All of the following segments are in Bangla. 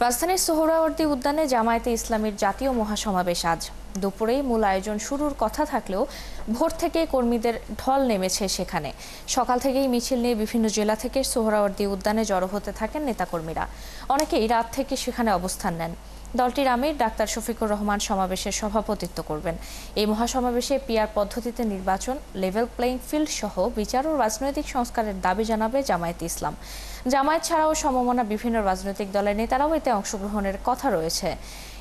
রাজধানীর সোহরাওয়ার্দী উদ্যানে জামায়াতে ইসলামীর জাতীয় মহাসমাবেশ আজ দুপুরেই মূল আয়োজন শুরুর কথা থাকলেও ভোর থেকে কর্মীদের ঢল নেমেছে সেখানে। সকাল থেকেই মিছিল নিয়ে বিভিন্ন জেলা থেকে সোহরাওয়ার্দী উদ্যানে জড়ো হতে থাকেন নেতাকর্মীরা। অনেকেই রাত থেকে সেখানে অবস্থান নেন। দলটির আমির ডাক্তার শফিকুর রহমান সমাবেশের সভাপতিত্ব করবেন। এই মহাসমাবেশে পিআর পদ্ধতিতে নির্বাচন, লেভেল প্লেইং ফিল্ড সহ বিচার ও রাজনৈতিক সংস্কারের দাবি জানাবে জামায়াতে ইসলাম। জামায়াত ছাড়াও সমমনা বিভিন্ন রাজনৈতিক দলের নেতারাও এতে অংশগ্রহণের কথা রয়েছে।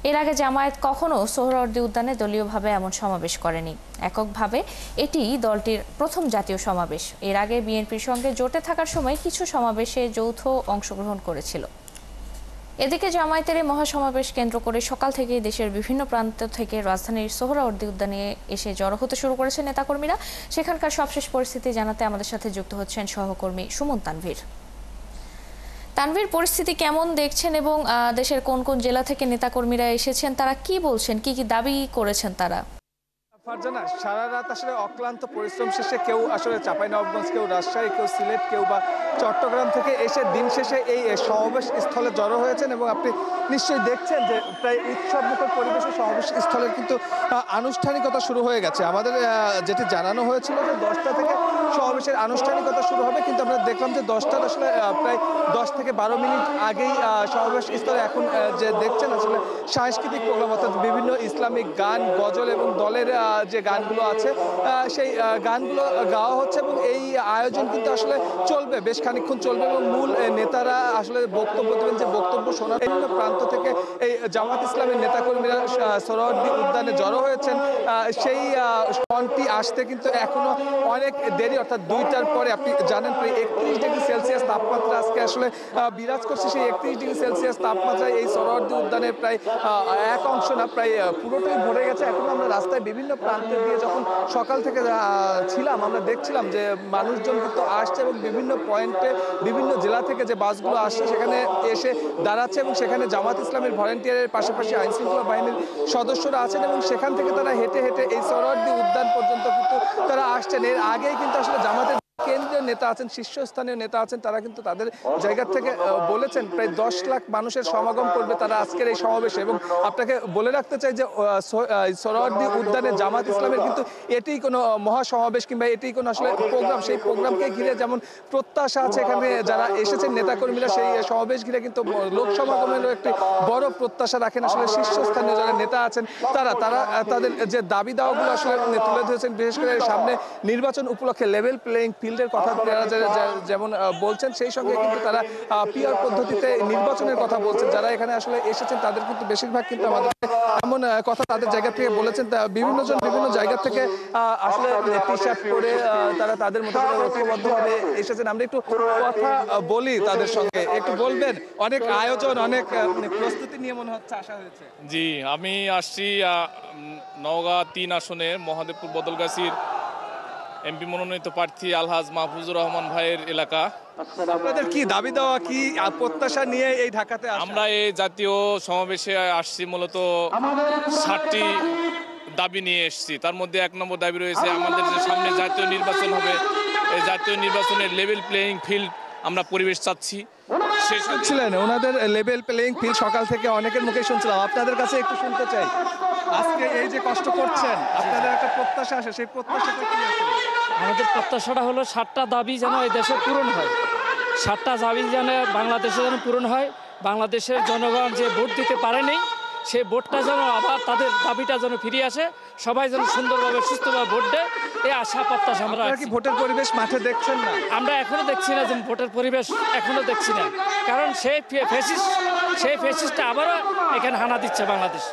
এর আগে জামায়াত কখনো সোহরাওয়ার্দী উদ্যানে দলীয়ভাবে এমন সমাবেশ করেনি। এককভাবে এটি দলটির প্রথম জাতীয় সমাবেশ। এর আগে বিএনপির সঙ্গে জোটে থাকার সময় কিছু সমাবেশে যৌথ অংশগ্রহণ করেছিল। এদিকে জামায়াতের এই মহাসমাবেশ কেন্দ্র করে সকাল থেকে দেশের বিভিন্ন প্রান্ত থেকে রাজধানীর সোহরাওয়ার্দী উদ্যানে এসে জড়ো হতে শুরু করেছে নেতাকর্মীরা। সেখানকার সবশেষ পরিস্থিতি জানাতে আমাদের সাথে যুক্ত হচ্ছেন সহকর্মী সুমন তানভীর। তানভীর, পরিস্থিতি কেমন দেখছেন এবং দেশের কোন কোন জেলা থেকে নেতাকর্মীরা এসেছেন, তারা কি বলছেন, কি কি দাবি করেছেন তারা? ফারজানা, সারা রাত আসলে অক্লান্ত পরিশ্রম শেষে কেউ আসলে চাঁপাইনবাবগঞ্জ, কেউ রাজশাহী, কেউ সিলেট, কেউ বা চট্টগ্রাম থেকে এসে দিন শেষে এই সমাবেশ স্থলে জড়ো হয়েছেন এবং আপনি নিশ্চয়ই দেখছেন যে প্রায় উৎসবমুখর পরিবেশে সমাবেশ স্থলের কিন্তু আনুষ্ঠানিকতা শুরু হয়ে গেছে। আমাদের যেটি জানানো হয়েছিল যে 10টা থেকে সমাবেশের আনুষ্ঠানিকতা শুরু হবে, কিন্তু আমরা দেখলাম যে 10টার আসলে প্রায় 10 থেকে 12 মিনিট আগেই সমাবেশ স্থলে এখন যে দেখছেন আসলে সাংস্কৃতিক প্রোগ্রাম, অর্থাৎ বিভিন্ন ইসলামিক গান, গজল এবং দলের যে গানগুলো আছে সেই গানগুলো গাওয়া হচ্ছে এবং এই আয়োজন কিন্তু আসলে চলবে, বেশ খানিকক্ষণ চলবে এবং মূল নেতারা আসলে বক্তব্য দেবেন। যে বক্তব্য শোনার বিভিন্ন প্রান্ত থেকে এই জামাত ইসলামের নেতাকর্মীরা সোহরাওয়ার্দী উদ্যানে জড়ো হয়েছেন। সেই ফন্টটি আসতে কিন্তু এখনো অনেক দেরি, অর্থাৎ 2টার পরে। আপনি জানেন প্রায় 31 ডিগ্রি সেলসিয়াস তাপমাত্রা আজকে আসলে বিরাজ করছে। সেই 31 ডিগ্রি সেলসিয়াস তাপমাত্রায় এই সোহরাওয়ার্দী উদ্যানের প্রায় এক অংশ না, প্রায় পুরোটাই ভরে গেছে। এখন আমরা রাস্তায় বিভিন্ন প্রান্তে দিয়ে যখন সকাল থেকে ছিলাম, আমরা দেখছিলাম যে মানুষজন কিন্তু আসছে এবং বিভিন্ন পয়েন্টে বিভিন্ন জেলা থেকে যে বাসগুলো আসছে সেখানে এসে দাঁড়াচ্ছে এবং সেখানে জামাত ইসলামের ভলেন্টিয়ারের পাশাপাশি আইনশৃঙ্খলা বাহিনীর সদস্যরা আছেন এবং সেখান থেকে তারা হেঁটে হেঁটে এই সোহরাওয়ার্দী উদ্যান পর্যন্ত কিন্তু তারা আসছেন। এর আগেই কিন্তু আসলে জামাতের কেন্দ্রীয় নেতা আছেন, শীর্ষস্থানীয় নেতা আছেন, তারা কিন্তু তাদের জায়গা থেকে বলেছেন প্রায় 10 লাখ মানুষের সমাগম করবে তারা আজকের এই সমাবেশে। এবং আপনাকে বলে রাখতে চাই যে সোহরাওয়ার্দী উদ্যানে জামাত ইসলামের কিন্তু এটি কোনো মহাসমাবেশ কিংবা এটি কোনো আসলে প্রোগ্রাম, সেই প্রোগ্রামকে ঘিরে যেমন প্রত্যাশা আছে এখানে যারা এসেছেন নেতাকর্মীরা, সেই সমাবেশ ঘিরে কিন্তু লোক সমাগমেরও একটি বড় প্রত্যাশা রাখেন আসলে শীর্ষস্থানীয় যারা নেতা আছেন তারা তাদের যে দাবি দাওয়াগুলো আসলে তুলে ধরেছেন। বিশেষ করে সামনে নির্বাচন উপলক্ষে লেভেল প্লেইং ফিল্ডের কথা যেমন বলছেন, সেই সঙ্গে কিন্তু তারা পিআর পদ্ধতিতে নির্বাচনের কথা বলছেন। যারা এখানে আসলে এসেছেন তাদের কিন্তু বেশিরভাগ কিন্তু আমাদের এমন কথা তাদের জায়গা থেকে বলেছেন। বিভিন্ন জন বিভিন্ন জায়গা থেকে আসলে টি শার্ট পরে তারা তাদের মতো ঐক্যবদ্ধভাবে এসেছেন। আমরা একটু কথা বলি তাদের সঙ্গে, একটু বলবেন। অনেক আয়োজন, অনেক প্রস্তুতি নিয়ে মনে হচ্ছে আসা হয়েছে। জি, আমি আসছি নওগাঁ 3 আসনের মহাদেবপুর বদলগাছির এমপি মনোনীত প্রার্থী আলহাজ মাহফুজুর রহমান ভাইয়ের এলাকা। আপনাদের কি দাবি দেওয়া, কি প্রত্যাশা নিয়ে এই ঢাকাতে আমরা এই জাতীয় সমাবেশে আসছি মূলত 60টি দাবি নিয়ে এসেছি। তার মধ্যে 1 নম্বর দাবি রয়েছে আমাদের যে সামনে জাতীয় নির্বাচন হবে, এই জাতীয় নির্বাচনের লেভেল প্লেইং ফিল্ড আমরা পরিবেশ চাচ্ছি। ছিলেন ওনাদের লেভেল প্লেইং ফিল্ড সকাল থেকে অনেকের মুখে শুনছিলাম, আপনাদের কাছে একটু শুনতে চাই। আজকে এই যে কষ্ট করছেন, আপনাদের একটা প্রত্যাশা আছে, সেই প্রত্যাশাটা কি আছে? আমাদের প্রত্যাশাটা হলো 7টা দাবি যেন এই দেশে পূরণ হয়। 7টা দাবি যেন বাংলাদেশে যেন পূরণ হয়। বাংলাদেশের জনগণ যে ভোট দিতে পারেনি, সেই ভোটটা যেন আবার তাদের দাবিটা যেন ফিরে আসে, সবাই যেন সুন্দরভাবে সুস্থভাবে ভোট দেয়, এই আশা প্রত্যাশা আমরা। কি ভোটের পরিবেশ মাঠে দেখছেন না? আমরা এখনো দেখছি না যে ভোটের পরিবেশ এখনো দেখছি না, কারণ সেই ফ্যাসিস্টটা আবারও এখানে হানা দিচ্ছে বাংলাদেশ।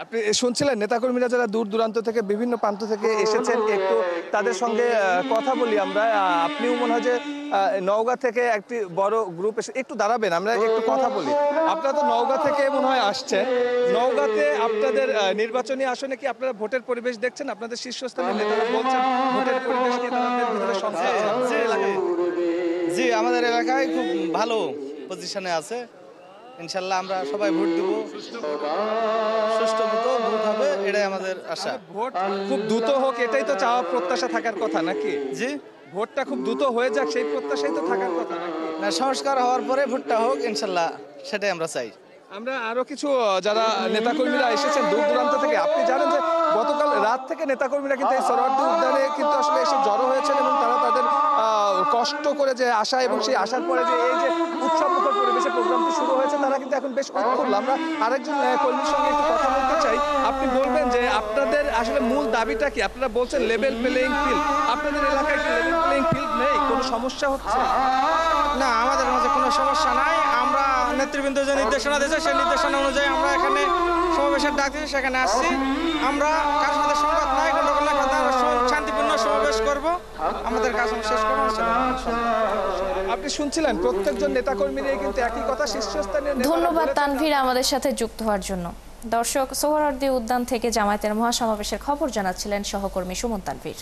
আপনি শুনছিলেন নেতাকর্মীরা যারা দূর দূরান্ত থেকে বিভিন্ন প্রান্ত থেকে এসেছেন, একটু তাদের সঙ্গে কথা বলি আমরা। আপনিও মনে হয় যে নওগাঁ থেকে একটি বড় গ্রুপ এসে, একটু দাঁড়াবেন, আমরা একটু কথা বলি। আপনারা তো নওগাঁ থেকে মনে হয় আসছেন, নওগাঁতে আপনাদের নির্বাচনী আসনে কি আপনারা ভোটের পরিবেশ দেখছেন? আপনাদের শীর্ষস্থানীয় নেতারা বলছেন ভোটের পরিবেশ নিয়ে তাদের ভিতরে সংশয় আছে। জি, আমাদের এলাকায় খুব ভালো পজিশনে আছে। ইনশাল্লাহ আমরা সবাই ভোট দেব, সুষ্ঠু মতো ভোট হবে, এটাই আমাদের আশা। ভোট খুব দ্রুত হোক, এটাই তো চাওয়া প্রত্যাশা থাকার কথা নাকি? জি, ভোটটা খুব দ্রুত হয়ে যাক, সেই প্রত্যাশাই তো থাকার কথা নাকি? না, সংস্কার হওয়ার পরে ভোটটা হোক ইনশাল্লাহ, সেটাই আমরা চাই। আমরা আরো কিছু যারা নেতাকর্মীরা এসেছেন দূর দূরান্ত থেকে, আপনি জানেন যে গতকাল রাত থেকে নেতাকর্মীরা কিন্তু এই সোহরাওয়ার্দী উদ্যানে কিন্তু আসলে এসে জড়ো হয়েছেন এবং তারা তাদের কষ্ট করে যে আসা এবং সেই আসার পরে যে এই যে উৎসবমুখর পরিবেশে প্রোগ্রামটি শুরু হয়েছে, তারা কিন্তু এখন বেশ উৎফুল্ল। আমরা আরেকজন কর্মীর সঙ্গে একটু কথা বলতে চাই। আপনি বলবেন যে আপনাদের আসলে মূল দাবিটা কি? আপনারা বলছেন লেভেল প্লেইং ফিল্ড, আপনাদের এলাকায় কি লেভেল প্লেইং ফিল্ড নেই? কোনো সমস্যা হচ্ছে? না, আমাদের মাঝে কোনো সমস্যা নাই। আমরা নেতৃবৃন্দ যে নির্দেশনা দিয়েছে সেই নির্দেশনা অনুযায়ী আমরা এখানে সমাবেশের ডাক দিয়েছি, সেখানে আসছি। আমরা কারোর সাথে সংঘাত নাই, গন্ডগোল নাই, শান্তিপূর্ণ সমাবেশ করব, আমাদের কাজ আমরা শেষ করবো। আপনি শুনছিলেন প্রত্যেকজন নেতাকর্মীরাই কিন্তু একই কথা, শীর্ষস্থানীয় নেতারা ধন্যবাদ বলেছেন। তানভীর আমাদের সাথে যুক্ত হওয়ার জন্য। দর্শক, সোহরাওয়ার্দী উদ্যান থেকে জামায়াতের মহাসমাবেশের খবর জানাচ্ছিলেন সহকর্মী সুমন তানভীর।